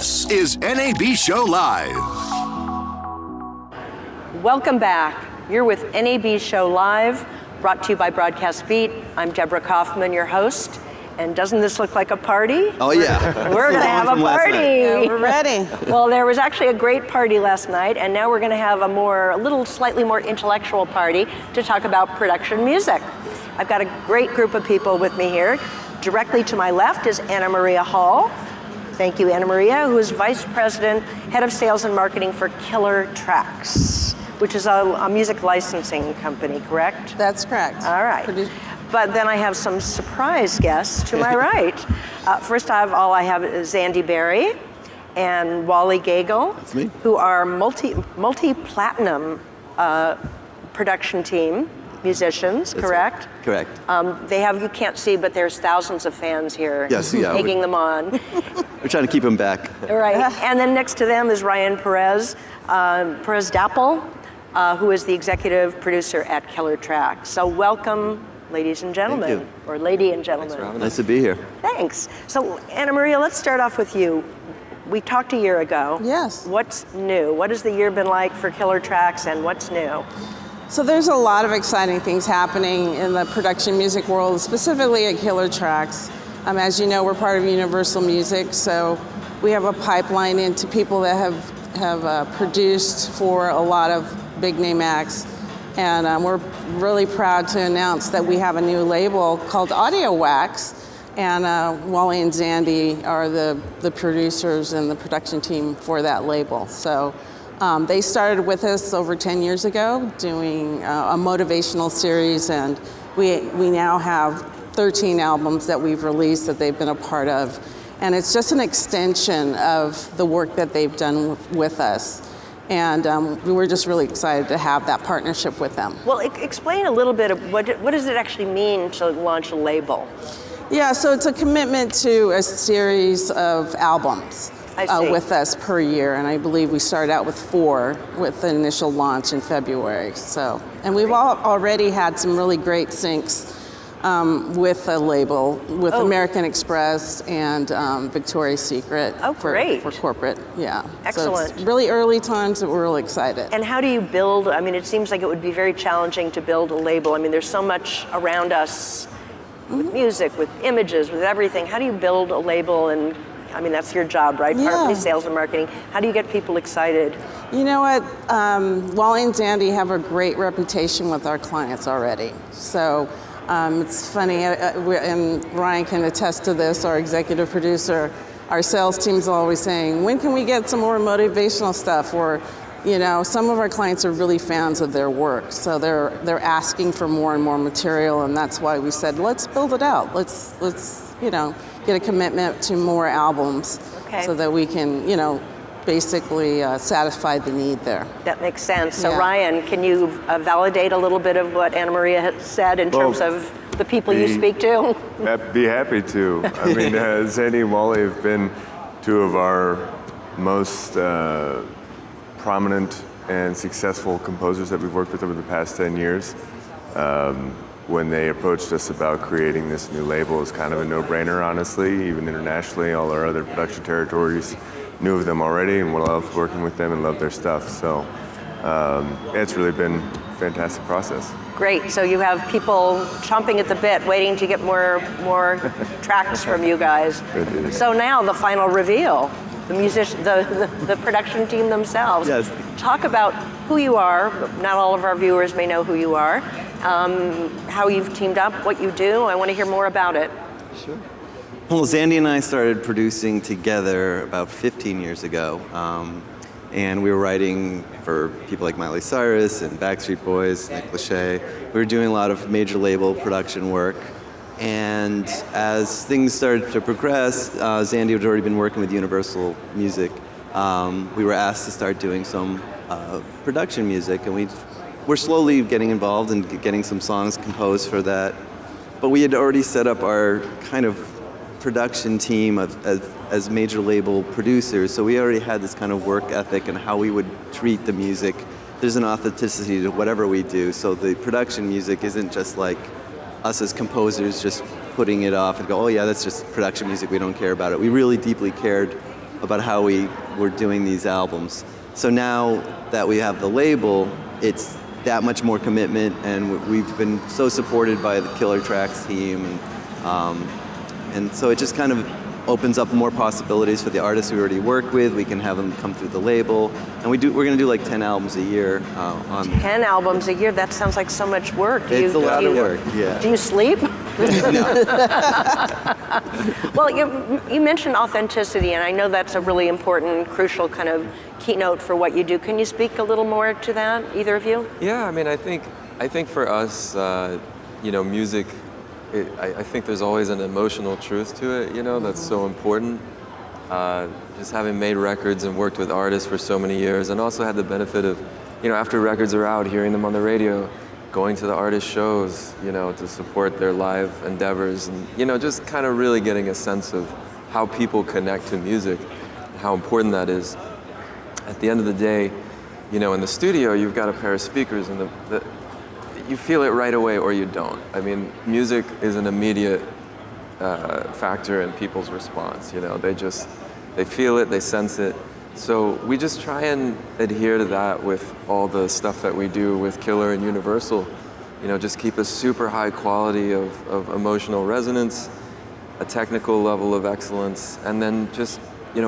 This is NAB Show Live. Welcome back. You're with NAB Show Live, brought to you by Broadcast Beat. I'm Debra Kaufman, your host. And doesn't this look like a party? Oh, yeah. We're going to have a party. Yeah, we're ready. Well, there was actually a great party last night, and now we're going to have a slightly more intellectual party to talk about production music. I've got a great group of people with me here. Directly to my left is Anna Maria Hall. Thank you, Anna Maria, who is Vice President, Head of Sales and Marketing for Killer Tracks, which is a music licensing company, correct? That's correct. All right. But then I have some surprise guests to my right. First of all, I have Xandy Berry and Wally Gagel, That's me. who are multi-platinum production team musicians, That's correct? Correct. You can't see, but there's thousands of fans here egging them on. We're trying to keep them back. All right, and then next to them is Ryan Perez-Daple, who is the executive producer at Killer Tracks. So welcome, ladies and gentlemen, Thank you. or lady and gentlemen. Nice to be here. Thanks. So Anna Maria, let's start off with you. We talked a year ago. Yes. What's new? What has the year been like for Killer Tracks, and what's new? So there's a lot of exciting things happening in the production music world, specifically at Killer Tracks. As you know, we're part of Universal Music, so we have a pipeline into people that have produced for a lot of big name acts. And we're really proud to announce that we have a new label called Audio Wax. And Wally and Xandy are the producers and the production team for that label. So they started with us over 10 years ago doing a motivational series, and we now have 13 albums that we've released that they've been a part of. And it's just an extension of the work that they've done with us. And we were just really excited to have that partnership with them. Well, explain a little bit of what does it actually mean to launch a label? Yeah, so it's a commitment to a series of albums with us per year, and I believe we started out with 4 with the initial launch in February. So, and we've already had some really great syncs with a label, with American Express and Victoria's Secret for corporate. Yeah. Excellent. So it's really early times, but we're really excited. And how do you build? I mean, it seems like it would be very challenging to build a label. I mean, there's so much around us with music, with images, with everything. How do you build a label? And I mean, that's your job, right? Yeah. Partly sales and marketing. How do you get people excited? You know what? Wally and Xandy have a great reputation with our clients already. So it's funny, and Ryan can attest to this, our executive producer, our sales team's always saying, when can we get some more motivational stuff? Or, you know, some of our clients are really fans of their work, so they're asking for more and more material, and that's why we said, let's build it out. Let's get a commitment to more albums so that we can, basically satisfy the need there. That makes sense. So Ryan, can you validate a little bit of what Anna Maria has said in terms of the people you speak to? Be happy to. I mean, Xandy and Wally have been 2 of our most prominent and successful composers that we've worked with over the past 10 years. When they approached us about creating this new label, it was kind of a no-brainer, honestly. Even internationally, all our other production territories knew of them already, and we loved working with them and loved their stuff. So it's really been a fantastic process. Great. So you have people chomping at the bit, waiting to get more tracks from you guys. So now the final reveal. The production team themselves. Yes. Talk about who you are. Not all of our viewers may know who you are. How you've teamed up, what you do. I want to hear more about it. Sure. Well, Xandy and I started producing together about 15 years ago. And we were writing for people like Miley Cyrus and Backstreet Boys, Nick Lachey. We were doing a lot of major label production work. And as things started to progress, Xandy had already been working with Universal Music. We were asked to start doing some production music, and we're slowly getting involved and getting some songs composed for that. But we had already set up our kind of production team as major label producers, so we already had this kind of work ethic and how we would treat the music. There's an authenticity to whatever we do, so the production music isn't just like us as composers just putting it off and go, oh yeah, that's just production music, we don't care about it. We really deeply cared about how we were doing these albums. So now that we have the label, it's that much more commitment, and we've been so supported by the Killer Tracks team, and so it just kind of opens up more possibilities for the artists we already work with. We can have them come through the label, and we're going to do like 10 albums a year. 10 albums a year, that sounds like so much work. It's a lot of work, yeah. Do you sleep? No. Well, you mentioned authenticity, and I know that's a really important, crucial kind of keynote for what you do. Can you speak a little more to that, either of you? Yeah, I mean, I think for us, music, I think there's always an emotional truth to it, that's so important. Just having made records and worked with artists for so many years, and also had the benefit of, after records are out, hearing them on the radio, going to the artist shows, to support their live endeavors, and, just kind of really getting a sense of how people connect to music, how important that is. At the end of the day, in the studio, you've got a pair of speakers, and you feel it right away or you don't. I mean, music is an immediate factor in people's response. They feel it, they sense it. So we just try and adhere to that with all the stuff that we do with Killer and Universal. Just keep a super high quality of emotional resonance, a technical level of excellence, and then just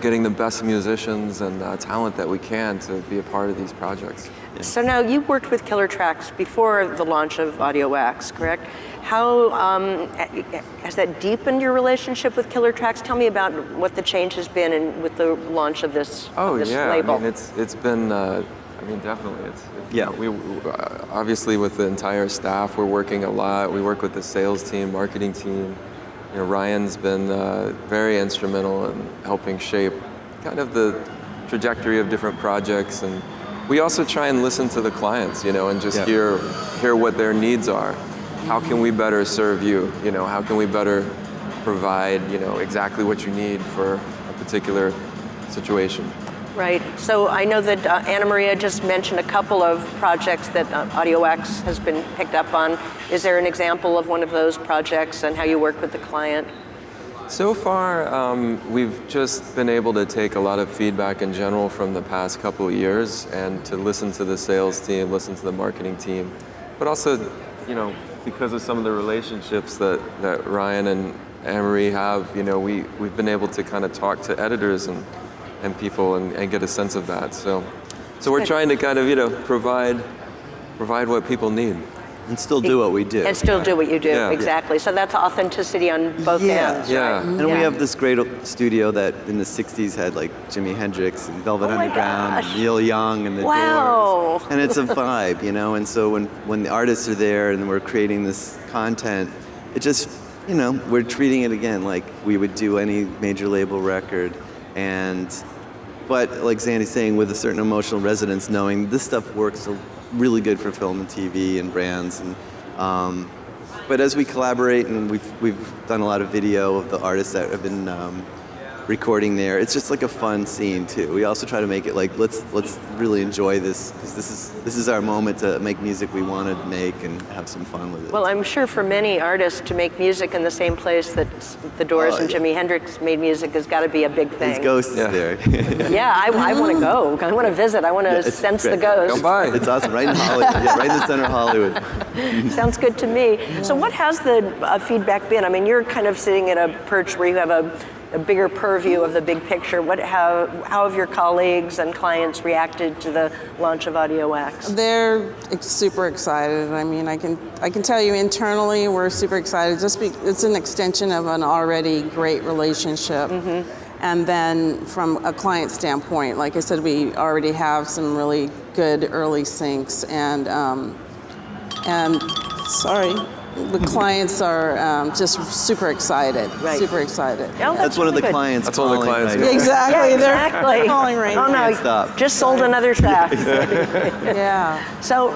getting the best musicians and talent that we can to be a part of these projects. So now you worked with Killer Tracks before the launch of Audio Wax, correct? How has that deepened your relationship with Killer Tracks? Tell me about what the change has been with the launch of this, label. I mean, it's been, definitely. We obviously with the entire staff, we're working a lot. We work with the sales team, marketing team. Ryan's been very instrumental in helping shape kind of the trajectory of different projects, and we also try and listen to the clients, and just hear what their needs are. How can we better serve you? How can we better provide, exactly what you need for a particular situation? Right. So I know that Anna Maria just mentioned a couple of projects that Audio Wax has been picked up on. Is there an example of one of those projects and how you work with the client? So far, we've just been able to take a lot of feedback in general from the past couple of years, and to listen to the sales team, listen to the marketing team, but also, because of some of the relationships that Ryan and Anna Marie have, we've been able to kind of talk to editors and people and get a sense of that. So we're trying to kind of, provide what people need. And still do what we do. And still do what you do, exactly. Yeah. So that's authenticity on both ends, right? And we have this great studio that in the 60s had like Jimi Hendrix and Velvet Underground and Neil Young and the Doors. And it's a vibe, and so when the artists are there and we're creating this content, it just, we're treating it again like we would do any major label record. But like Xandy's saying, with a certain emotional resonance, knowing this stuff works really good for film and TV and brands. And but as we collaborate, and we've done a lot of video of the artists that have been recording there, it's just like a fun scene too. We also try to make it like let's really enjoy this, because this is our moment to make music we want to make and have some fun with it. Well, I'm sure for many artists to make music in the same place that the Doors and Jimi Hendrix made music has got to be a big thing. His ghost is there. I want to go. I want to visit. I want to sense the ghost. Come by. It's awesome, right in Hollywood. Right in the center of Hollywood. Sounds good to me. So what has the feedback been? I mean, you're kind of sitting at a perch where you have a bigger purview of the big picture. How have your colleagues and clients reacted to the launch of Audio Wax? They're super excited. I mean, I can tell you internally we're super excited. It's an extension of an already great relationship. Mm-hmm. And then from a client standpoint, like I said, we already have some really good early syncs, and the clients are just super excited. Right. Super excited. Oh, that's one of the good. clients. That's one of the clients. Right? Exactly. Exactly. They're calling right now. Oh no! Stop. Just sold another track. Yeah. So,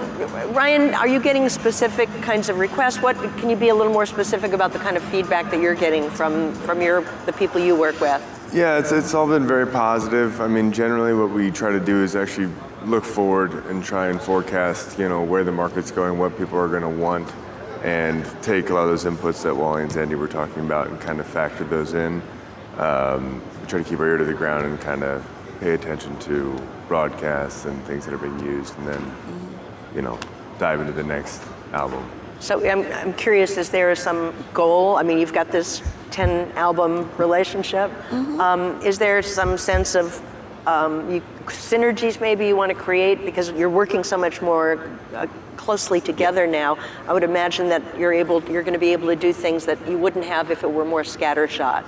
Ryan, are you getting specific kinds of requests? Can you be a little more specific about the kind of feedback that you're getting from the people you work with? Yeah, it's all been very positive. I mean, generally what we try to do is actually look forward and try and forecast, where the market's going, what people are going to want, and take a lot of those inputs that Wally and Xandy were talking about and kind of factor those in. We try to keep our ear to the ground and kind of pay attention to broadcasts and things that are being used, and then, dive into the next album. So I'm curious, is there some goal? I mean, you've got this 10-album relationship. Is there some sense of synergies maybe you want to create because you're working so much more closely together now? I would imagine that you're going to be able to do things that you wouldn't have if it were more scattershot.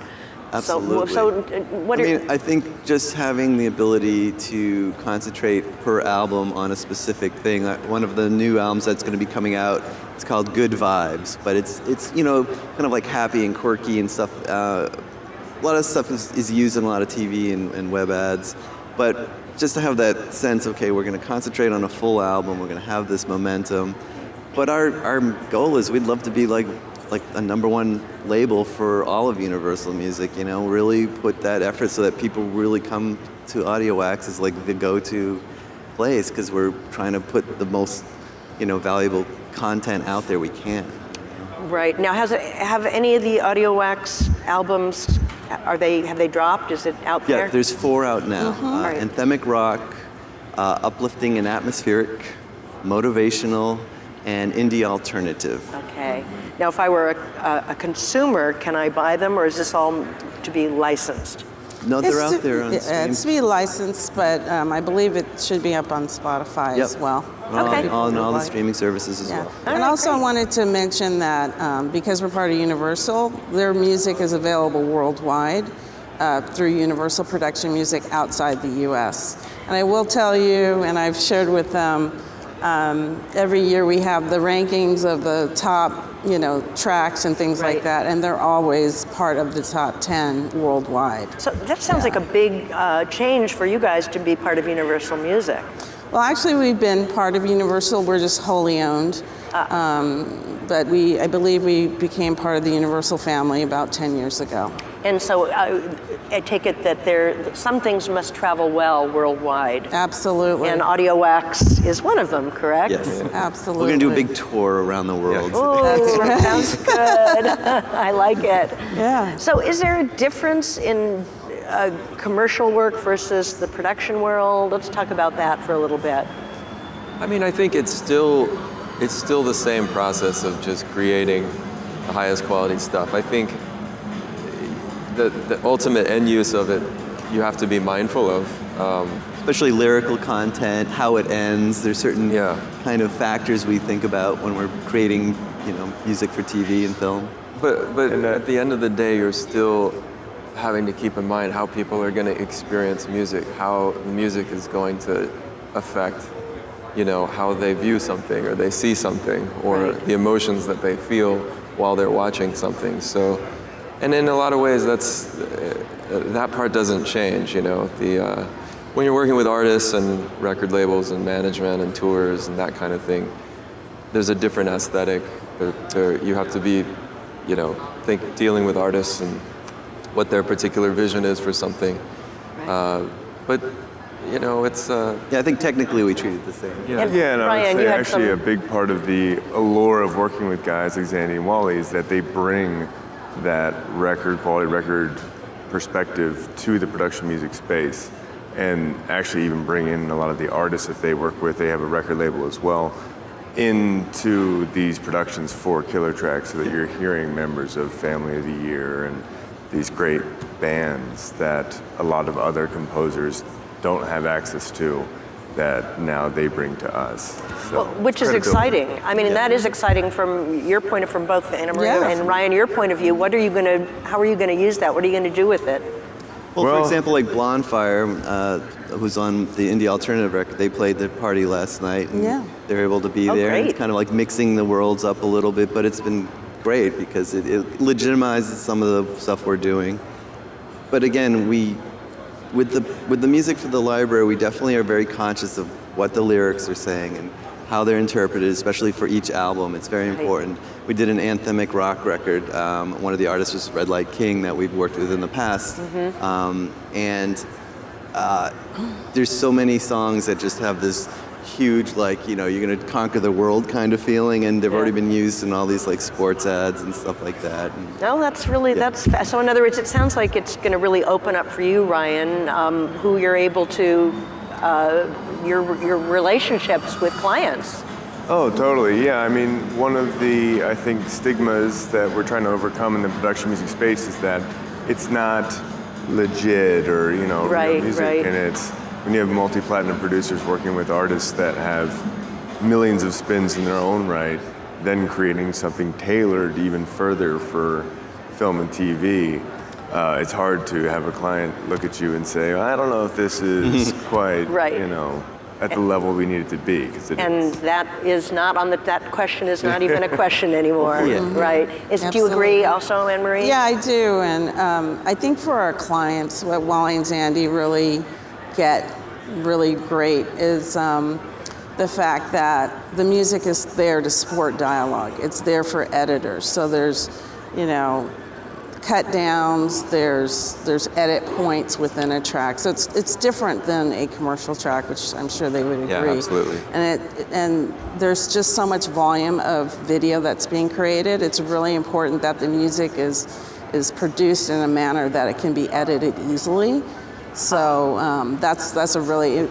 Absolutely. I think just having the ability to concentrate per album on a specific thing. One of the new albums that's going to be coming out, it's called Good Vibes, but it's kind of like happy and quirky and stuff. A lot of stuff is used in a lot of TV and web ads, but just to have that sense, okay, we're going to concentrate on a full album, we're going to have this momentum. But our goal is we'd love to be like a #1 label for all of Universal Music, really put that effort so that people really come to Audio Wax as like the go-to place, because we're trying to put the most, valuable content out there we can. Right. Now, have any of the Audio Wax albums, have they dropped? Is it out there? Yeah, there's 4 out now. Right. Anthemic rock, uplifting and atmospheric, motivational, and indie alternative. Okay. Now, if I were a consumer, can I buy them, or is this all to be licensed? No, they're out there on stream. It's to be licensed, but I believe it should be up on Spotify as well. Okay. On all the streaming services as well. And also I wanted to mention that because we're part of Universal, their music is available worldwide through Universal Production Music outside the U.S. And I will tell you, and I've shared with them, every year we have the rankings of the top, tracks and things like that, and they're always part of the top 10 worldwide. So that sounds like a big change for you guys to be part of Universal Music. Well, actually, we've been part of Universal. We're just wholly owned. But I believe we became part of the Universal family about 10 years ago. And so I take it that some things must travel well worldwide. Absolutely. And Audio Wax is one of them, correct? Yes. Absolutely. We're going to do a big tour around the world. Oh, that sounds good. I like it. Yeah. So is there a difference in commercial work versus the production world? Let's talk about that for a little bit. I mean, I think it's still the same process of just creating the highest quality stuff. I think the ultimate end use of it, you have to be mindful of. Especially lyrical content, how it ends. There's certain kind of factors we think about when we're creating, music for TV and film. But at the end of the day, you're still having to keep in mind how people are going to experience music, how music is going to affect, how they view something or they see something, or the emotions that they feel while they're watching something. So, and in a lot of ways, that part doesn't change. When you're working with artists and record labels and management and tours and that kind of thing, there's a different aesthetic. You have to be, dealing with artists and what their particular vision is for something. But it's... I think technically we treat it the same. And I Ryan, would you say had actually some... a big part of the allure of working with guys like Xandy and Wally is that they bring that quality record perspective to the production music space, and actually even bring in a lot of the artists that they work with. They have a record label as well, into these productions for Killer Tracks, so that you're hearing members of Family of the Year and these great bands that a lot of other composers don't have access to, that now they bring to us. So, which is exciting. I mean, and that is exciting from your point of, from both Anna Maria and Ryan, your point of view. How are you going to use that? What are you going to do with it? Well, for example, like Blondfire, who's on the indie alternative record, they played the party last night, and they're able to be there. Great. It's kind of like mixing the worlds up a little bit, but it's been great because it legitimizes some of the stuff we're doing. But again, with the music for the library, we definitely are very conscious of what the lyrics are saying and how they're interpreted, especially for each album. It's very important. We did an anthemic rock record. One of the artists was Red Light King that we've worked with in the past. And there's so many songs that just have this huge, like, you know, you're gonna conquer the world kind of feeling, and they've already been used in all these like sports ads and stuff like that. And, No, that's really, so in other words, it sounds like it's going to really open up for you, Ryan, who you're able to, your relationships with clients. Oh, totally. Yeah, I mean, one of the, I think, stigmas that we're trying to overcome in the production music space is that it's not legit or, you know, real music. Right. And it's, when you have multi-platinum producers working with artists that have millions of spins in their own right, then creating something tailored even further for film and TV, it's hard to have a client look at you and say, I don't know if this is quite, you know, at the level we need it to be. And that is not on that question is not even a question anymore, right? Do you agree also, Anne-Marie? Yeah, I do. And I think for our clients, what Wally and Xandy really get really great is the fact that the music is there to support dialogue. It's there for editors. So there's, you know, cut downs, there's edit points within a track. So it's different than a commercial track, which I'm sure they would agree. Yeah, absolutely. And there's just so much volume of video that's being created. It's really important that the music is produced in a manner that it can be edited easily. So that's a really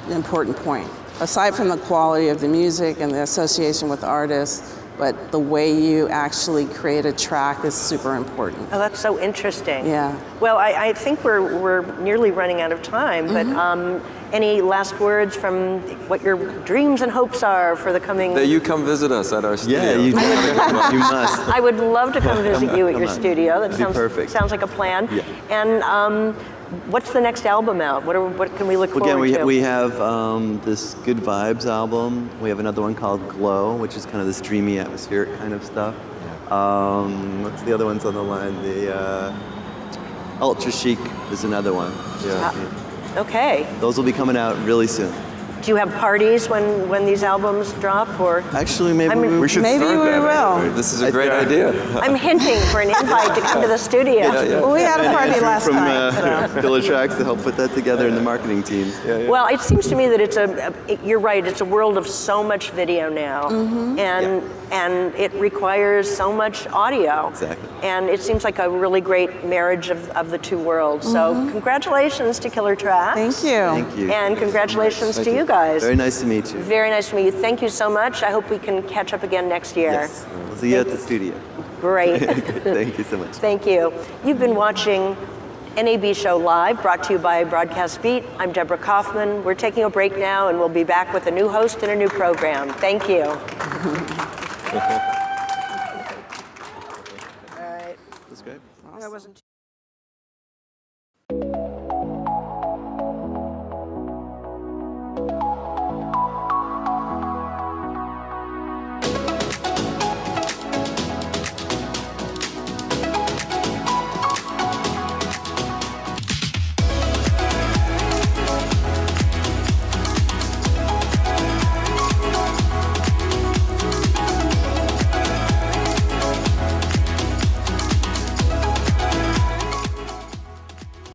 important point. Aside from the quality of the music and the association with artists, but the way you actually create a track is super important. Oh, that's so interesting. Yeah. Well, I think we're nearly running out of time, but any last words from what your dreams and hopes are for the coming... That you come visit us at our studio. yeah, you must. I would love to come visit you at your on. studio. That That'd be sounds perfect. Sounds like a plan. Yeah. And what's the next album out? What can we look forward to? We have this Good Vibes album. We have another one called Glow, which is kind of this dreamy, atmospheric kind of stuff. What's the other ones on the line? The Ultra Chic is another one. Okay. Those will be coming out really soon. Do you have parties when these albums drop, or? Actually, maybe We should Maybe start we that, will. actually. This is a great idea. I'm hinting for an invite to come to the studio. Well, we had a party last from night. So. Killer Tracks to help put that together in the marketing teams. Well, it seems to me that you're right, it's a world of so much video now, and it requires so much audio. Exactly. And it seems like a really great marriage of the two worlds. So congratulations to Killer Tracks. Thank you. Thank you. And congratulations to you guys. Very nice to meet you. Very nice to meet you. Thank you so much. I hope we can catch up again next year. Yes. We'll see you at the studio. Great. Thank you so much. Thank you. You've been watching NAB Show Live, brought to you by Broadcast Beat. I'm Debra Kaufman. We're taking a break now, and we'll be back with a new host and a new program. Thank you. All right. That's great. That wasn't